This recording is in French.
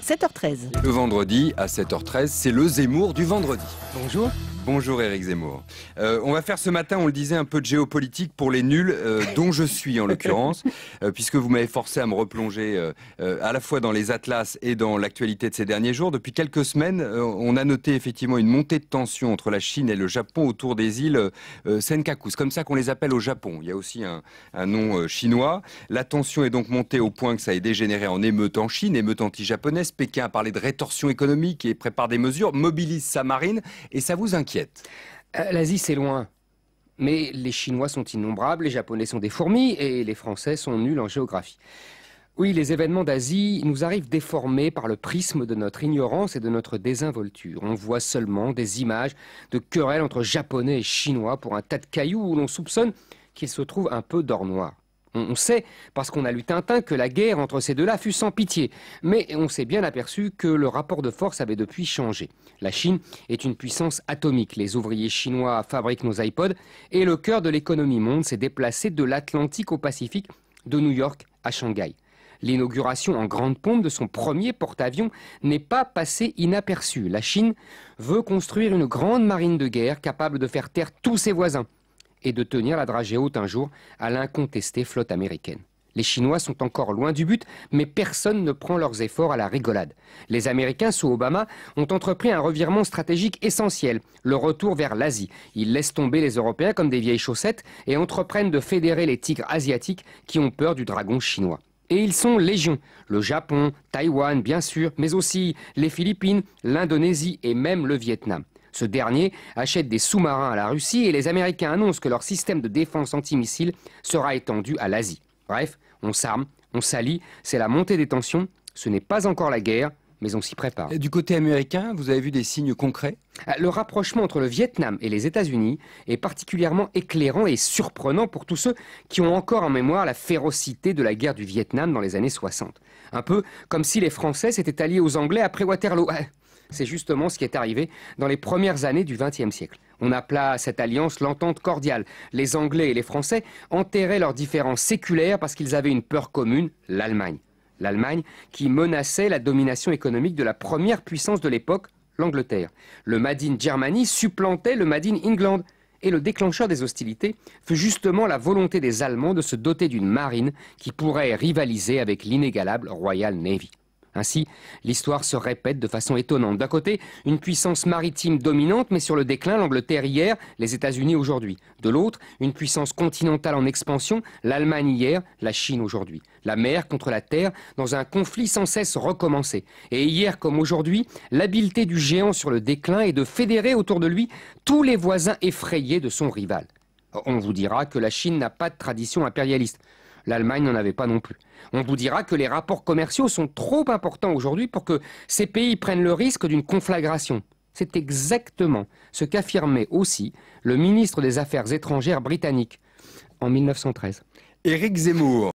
7h13. Le vendredi à 7h13, c'est le Zemmour du vendredi. Bonjour. Bonjour Éric Zemmour. On va faire ce matin, on le disait, un peu de géopolitique pour les nuls, dont je suis en l'occurrence, puisque vous m'avez forcé à me replonger à la fois dans les atlas et dans l'actualité de ces derniers jours. Depuis quelques semaines, on a noté effectivement une montée de tension entre la Chine et le Japon autour des îles Senkaku. C'est comme ça qu'on les appelle au Japon. Il y a aussi un nom chinois. La tension est donc montée au point que ça ait dégénéré en émeute en Chine, émeute anti-japonaise. Pékin a parlé de rétorsion économique et prépare des mesures, mobilise sa marine, et ça vous inquiète? L'Asie, c'est loin. Mais les Chinois sont innombrables, les Japonais sont des fourmis et les Français sont nuls en géographie. Oui, les événements d'Asie nous arrivent déformés par le prisme de notre ignorance et de notre désinvolture. On voit seulement des images de querelles entre Japonais et Chinois pour un tas de cailloux où l'on soupçonne qu'il se trouve un peu d'or noir. On sait, parce qu'on a lu Tintin, que la guerre entre ces deux-là fut sans pitié. Mais on s'est bien aperçu que le rapport de force avait depuis changé. La Chine est une puissance atomique. Les ouvriers chinois fabriquent nos iPods et le cœur de l'économie monde s'est déplacé de l'Atlantique au Pacifique, de New York à Shanghai. L'inauguration en grande pompe de son premier porte-avions n'est pas passée inaperçue. La Chine veut construire une grande marine de guerre capable de faire taire tous ses voisins et de tenir la dragée haute un jour à l'incontestée flotte américaine. Les Chinois sont encore loin du but, mais personne ne prend leurs efforts à la rigolade. Les Américains, sous Obama, ont entrepris un revirement stratégique essentiel, le retour vers l'Asie. Ils laissent tomber les Européens comme des vieilles chaussettes et entreprennent de fédérer les tigres asiatiques qui ont peur du dragon chinois. Et ils sont légion. Le Japon, Taïwan, bien sûr, mais aussi les Philippines, l'Indonésie et même le Vietnam. Ce dernier achète des sous-marins à la Russie et les Américains annoncent que leur système de défense antimissile sera étendu à l'Asie. Bref, on s'arme, on s'allie, c'est la montée des tensions. Ce n'est pas encore la guerre, mais on s'y prépare. Et du côté américain, vous avez vu des signes concrets? Le rapprochement entre le Vietnam et les États-Unis est particulièrement éclairant et surprenant pour tous ceux qui ont encore en mémoire la férocité de la guerre du Vietnam dans les années 60. Un peu comme si les Français s'étaient alliés aux Anglais après Waterloo. C'est justement ce qui est arrivé dans les premières années du XXe siècle. On appela cette alliance l'entente cordiale. Les Anglais et les Français enterraient leurs différences séculaires parce qu'ils avaient une peur commune, l'Allemagne. L'Allemagne qui menaçait la domination économique de la première puissance de l'époque, l'Angleterre. Le Made in Germany supplantait le Made in England. Et le déclencheur des hostilités fut justement la volonté des Allemands de se doter d'une marine qui pourrait rivaliser avec l'inégalable Royal Navy. Ainsi, l'histoire se répète de façon étonnante. D'un côté, une puissance maritime dominante, mais sur le déclin, l'Angleterre hier, les États-Unis aujourd'hui. De l'autre, une puissance continentale en expansion, l'Allemagne hier, la Chine aujourd'hui. La mer contre la terre, dans un conflit sans cesse recommencé. Et hier comme aujourd'hui, l'habileté du géant sur le déclin est de fédérer autour de lui tous les voisins effrayés de son rival. On vous dira que la Chine n'a pas de tradition impérialiste. L'Allemagne n'en avait pas non plus. On vous dira que les rapports commerciaux sont trop importants aujourd'hui pour que ces pays prennent le risque d'une conflagration. C'est exactement ce qu'affirmait aussi le ministre des Affaires étrangères britannique en 1913. Éric Zemmour.